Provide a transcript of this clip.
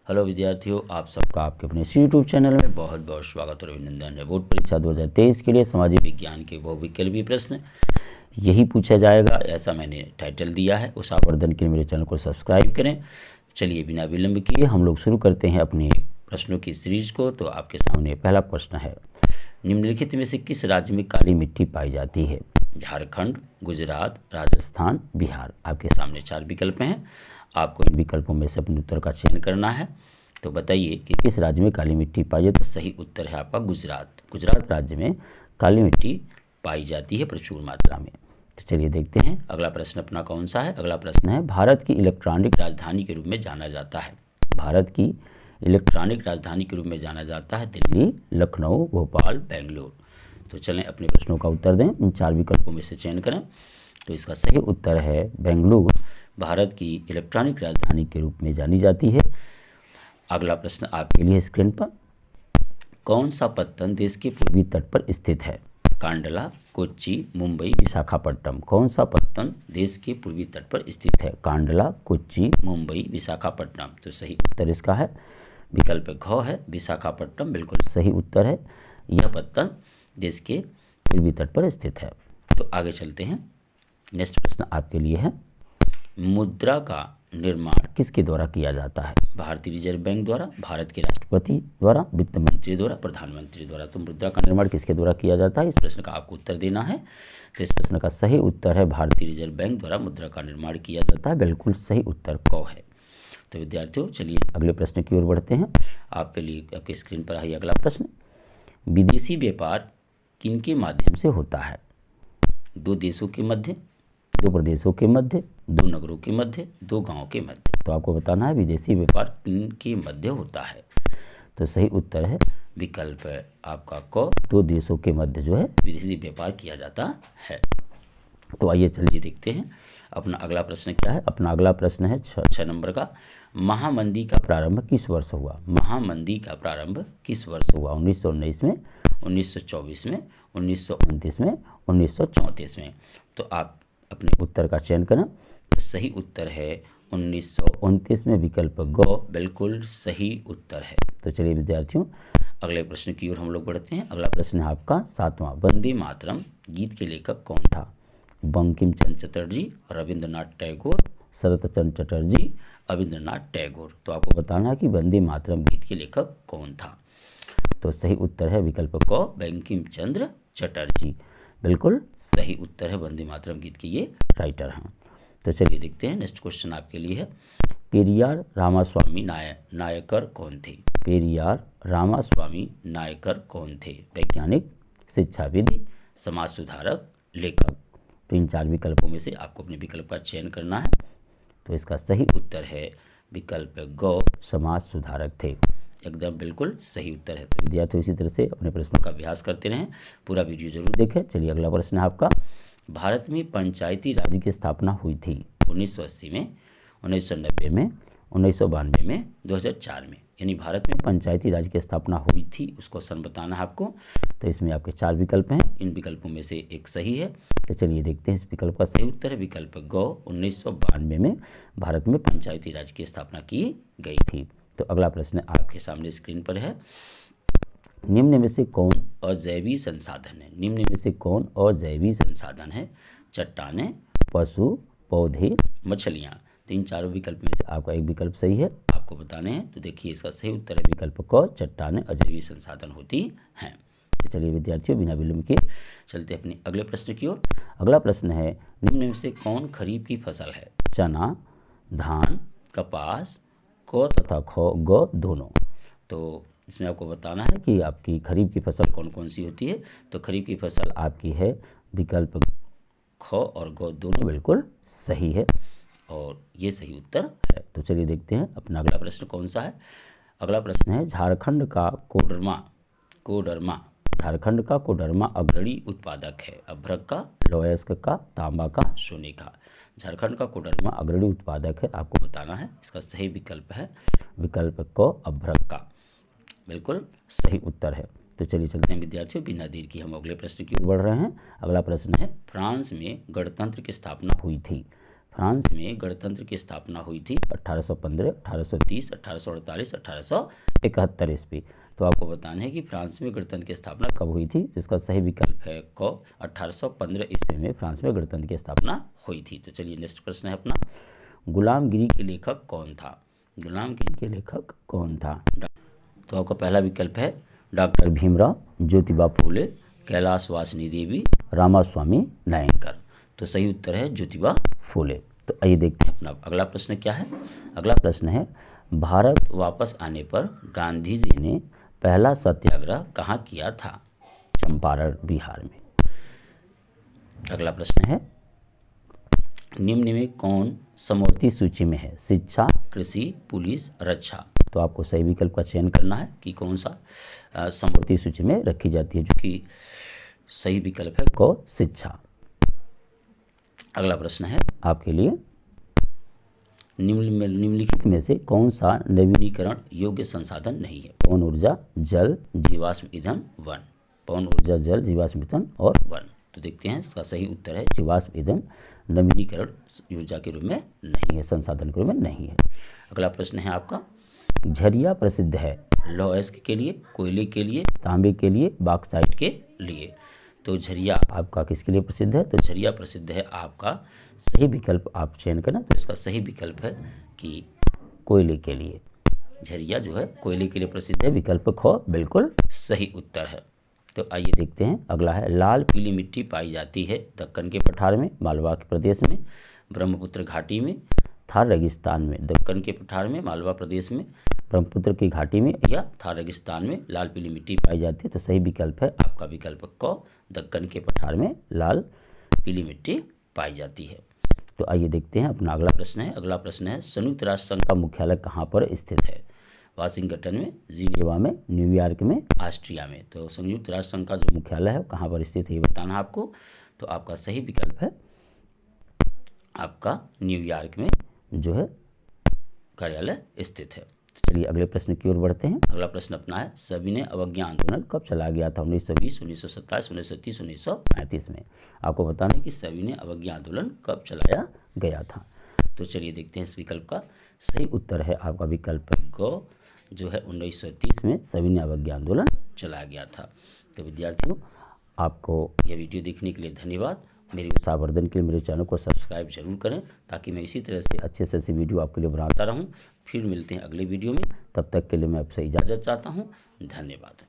Hello विद्यार्थियों, आप सबका आपके अपने यूट्यूब चैनल में बहुत बहुत स्वागत और अभिनंदन है। बोर्ड परीक्षा 2023 के लिए सामाजिक विज्ञान के बहुविकल्पी प्रश्न यही पूछा जाएगा, ऐसा मैंने टाइटल दिया है। उस आवर्धन के लिए मेरे चैनल को सब्सक्राइब करें। चलिए बिना विलंब किए हम लोग शुरू करते हैं अपने प्रश्नों की सीरीज को। तो आपके सामने पहला प्रश्न है, निम्नलिखित में से किस राज्य में काली मिट्टी पाई जाती है? झारखंड, गुजरात, राजस्थान, बिहार। आपके सामने 4 विकल्प हैं, आपको इन विकल्पों में से अपने उत्तर का चयन करना है। तो बताइए कि किस राज्य में काली मिट्टी पाई जाती है? तो सही उत्तर है आपका गुजरात। गुजरात राज्य में काली मिट्टी पाई जाती है प्रचुर मात्रा में। तो चलिए देखते हैं अगला प्रश्न अपना कौन सा है। अगला प्रश्न है, भारत की इलेक्ट्रॉनिक राजधानी के रूप में जाना जाता है। भारत की इलेक्ट्रॉनिक राजधानी के रूप में जाना जाता है दिल्ली, लखनऊ, भोपाल, बेंगलुरु। तो चलें अपने प्रश्नों का उत्तर दें, इन 4 विकल्पों में से चयन करें। तो इसका सही उत्तर है बेंगलुरु भारत की इलेक्ट्रॉनिक राजधानी के रूप में जानी जाती है। अगला प्रश्न आपके लिए स्क्रीन पर, कौन सा पत्तन देश के पूर्वी तट पर स्थित है? कांडला, कोच्चि, मुंबई, विशाखापट्टनम। कौन सा पत्तन देश के पूर्वी तट पर स्थित है? कांडला, कोच्चि, मुंबई, विशाखापट्टनम। तो सही उत्तर इसका है विकल्प घ है, विशाखापट्टनम बिल्कुल सही उत्तर है। यह पत्तन देश के पूर्वी तट पर स्थित है। तो आगे चलते हैं। नेक्स्ट प्रश्न आपके लिए है, मुद्रा का निर्माण किसके द्वारा किया जाता है? भारतीय रिजर्व बैंक द्वारा, भारत के राष्ट्रपति द्वारा, वित्त मंत्री द्वारा, प्रधानमंत्री द्वारा। तो मुद्रा का निर्माण किसके द्वारा किया जाता है, इस प्रश्न का आपको उत्तर देना है। तो इस प्रश्न का सही उत्तर है भारतीय रिजर्व बैंक द्वारा मुद्रा का निर्माण किया जाता है। बिल्कुल सही उत्तर क है। तो विद्यार्थियों चलिए अगले प्रश्न की ओर बढ़ते हैं। आपके लिए आपके स्क्रीन पर आई अगला प्रश्न, विदेशी व्यापार किनके माध्यम से होता है? 2 देशों के मध्य, 2 प्रदेशों के मध्य, 2 नगरों के मध्य, 2 गांवों के मध्य। तो आपको बताना है विदेशी व्यापार किनके मध्य होता है। तो सही उत्तर है विकल्प आपका क, 2 देशों के मध्य जो है विदेशी व्यापार किया जाता है। तो आइए चलिए देखते हैं अपना अगला प्रश्न क्या है। अपना अगला प्रश्न है 6 नंबर का, महामंदी का प्रारंभ किस वर्ष हुआ? महामंदी का प्रारंभ किस वर्ष हुआ? 1919 में, 1924 में, 1929 में, 1934 में। तो आप अपने उत्तर का चयन करें। तो सही उत्तर है 1929 में, विकल्प ग बिल्कुल सही उत्तर है। तो चलिए विद्यार्थियों अगले प्रश्न की ओर हम लोग बढ़ते हैं। अगला प्रश्न है आपका 7वां, वंदे मातरम गीत के लेखक कौन था? बंकिम चंद्र चटर्जी, रविंद्रनाथ टैगोर, शरत चंद्र चटर्जी, रविंद्रनाथ टैगोर। तो आपको बताना है कि वंदे मातरम गीत के लेखक कौन था। तो सही उत्तर है विकल्प क, बंकिम चंद्र चटर्जी। बिल्कुल सही उत्तर है, वंदे मातरम गीत के ये राइटर हैं। तो चलिए देखते हैं नेक्स्ट क्वेश्चन आपके लिए है, पेरियार रामास्वामी नायकर कौन थे? पेरियार रामास्वामी नायकर कौन थे? वैज्ञानिक, शिक्षाविद, समाज सुधारक, लेखक। तो इन 4 विकल्पों में से आपको अपने विकल्प का चयन करना है। तो इसका सही उत्तर है विकल्प ग, समाज सुधारक थे। एकदम बिल्कुल सही उत्तर है। तो विद्यार्थी इसी तरह से अपने प्रश्नों का अभ्यास करते रहें, पूरा वीडियो जरूर देखें। चलिए अगला प्रश्न है आपका, भारत में पंचायती राज की स्थापना हुई थी 1980 में, 1990 में, 1992 में, 2004 में। यानी भारत में पंचायती राज की स्थापना हुई थी, उसको सन बताना है आपको। तो इसमें आपके 4 विकल्प हैं, इन विकल्पों में से एक सही है। तो चलिए देखते हैं इस विकल्प का सही उत्तर है विकल्प ग, 1992 में भारत में पंचायती राज की स्थापना की गई थी। तो अगला प्रश्न आपके सामने स्क्रीन पर है, निम्न में से कौन अजैवी संसाधन है? निम्न में से कौन अजैवी संसाधन है? चट्टानें, पशु, पौधे, मछलियाँ। तो इन 4 विकल्प में से आपका एक विकल्प सही है, आपको बताने हैं। तो देखिए इसका सही उत्तर है विकल्प क, चट्टानें अजैवी संसाधन होती हैं। तो चलिए विद्यार्थियों बिना विलंब के चलते अपने अगले प्रश्न की ओर। अगला प्रश्न है, निम्न में से कौन खरीफ की फसल है? चना, धान, कपास, क तथा ख ग दोनों। तो इसमें आपको बताना है कि आपकी खरीफ की फसल कौन कौन सी होती है। तो खरीफ की फसल आपकी है विकल्प ख और ग दोनों बिल्कुल सही है और ये सही उत्तर है। तो चलिए देखते हैं अपना अगला प्रश्न कौन सा है। अगला प्रश्न है, झारखंड का कोडरमा झारखंड का कोडरमा अग्रणी उत्पादक है। अभ्रक का, लोयस्क का, तांबा का, सोने का। झारखंड का कोडरमा अग्रणी उत्पादक है, आपको बताना है। इसका सही विकल्प है विकल्प क, अभ्रक का। बिल्कुल सही उत्तर है। तो चलिए चलते हैं विद्यार्थियों बिना देर की हम अगले प्रश्न की ओर बढ़ रहे हैं। अगला प्रश्न है, फ्रांस में गणतंत्र की स्थापना हुई थी? फ्रांस में गणतंत्र की स्थापना हुई थी 1815, 1830, 1848, 1871 ईस्वी। तो आपको बताना है कि फ्रांस में गणतंत्र की स्थापना कब हुई थी। जिसका सही विकल्प है क, 1815 ईस्वी में फ्रांस में गणतंत्र की स्थापना हुई थी। तो चलिए नेक्स्ट प्रश्न है अपना, गुलामगिरी के लेखक कौन था? गुलामगिरी के लेखक कौन था? तो आपका पहला विकल्प है डॉक्टर भीमराव, ज्योतिबा फूले, कैलाश वासनी देवी, रामास्वामी नायकर। तो सही उत्तर है ज्योतिबा फूले। तो आइए देखते हैं अपना अगला प्रश्न क्या है। अगला प्रश्न है, भारत वापस आने पर गांधी जी ने पहला सत्याग्रह कहाँ किया था? चंपारण, बिहार में। अगला प्रश्न है, निम्न में कौन समवर्ती सूची में है? शिक्षा, कृषि, पुलिस, रक्षा। तो आपको सही विकल्प का चयन करना है कि कौन सा समवर्ती सूची में रखी जाती है, जो कि सही विकल्प है क, शिक्षा। अगला प्रश्न है आपके लिए, निम्नलिखित में से कौन सा नवीनीकरण योग्य संसाधन नहीं है? पवन ऊर्जा, जल, जीवाश्म ईंधन, वन। पवन ऊर्जा, जल, जीवाश्म ईंधन और वन। तो देखते हैं इसका सही उत्तर है जीवाश्म ईंधन नवीनीकरण ऊर्जा के रूप में नहीं है, संसाधन के रूप में नहीं है। अगला प्रश्न है आपका, झरिया प्रसिद्ध है लौह अयस्क के लिए, कोयले के लिए, तांबे के लिए, बॉक्साइट के लिए। तो झरिया आपका किसके लिए प्रसिद्ध है? तो झरिया प्रसिद्ध है आपका, सही विकल्प आप चयन करना। तो इसका सही विकल्प है कि कोयले के लिए। झरिया जो है कोयले के लिए प्रसिद्ध है, विकल्प ख बिल्कुल सही उत्तर है। तो आइए देखते हैं अगला है, लाल पीली मिट्टी पाई जाती है दक्कन के पठार में, मालवा के प्रदेश में, ब्रह्मपुत्र घाटी में, थार रेगिस्तान में। दक्कन के पठार में, मालवा प्रदेश में, ब्रह्मपुत्र की घाटी में या थार रेगिस्तान में लाल पीली मिट्टी पाई जाती है। तो सही विकल्प है आपका विकल्प क, दक्कन के पठार में लाल पीली मिट्टी पाई जाती है। तो आइए देखते हैं अपना अगला प्रश्न है। अगला प्रश्न है, संयुक्त राष्ट्र संघ का मुख्यालय कहाँ पर स्थित है? वाशिंगटन में, जिनेवा में, न्यूयॉर्क में, ऑस्ट्रिया में। तो संयुक्त राष्ट्र संघ का जो मुख्यालय है कहाँ पर स्थित है ये बताना आपको। तो आपका सही विकल्प है आपका न्यूयॉर्क में जो है कार्यालय स्थित है। चलिए अगले प्रश्न की ओर बढ़ते हैं। अगला प्रश्न अपना है, सविनय अवज्ञा आंदोलन कब चला गया था? 1920, 1927, 1930, 1935 में। आपको बताना है कि सविनय अवज्ञा आंदोलन कब चलाया गया था। तो चलिए देखते हैं इस विकल्प का सही उत्तर है आपका विकल्प ग, जो है 1930 में सविनय अवज्ञा आंदोलन चलाया गया था। तो विद्यार्थियों, आपको यह वीडियो देखने के लिए धन्यवाद। मेरी उत्साहवर्धन के लिए मेरे चैनल को सब्सक्राइब जरूर करें, ताकि मैं इसी तरह से अच्छे से वीडियो आपके लिए बनाता रहूं। फिर मिलते हैं अगले वीडियो में, तब तक के लिए मैं आपसे इजाज़त चाहता हूं। धन्यवाद।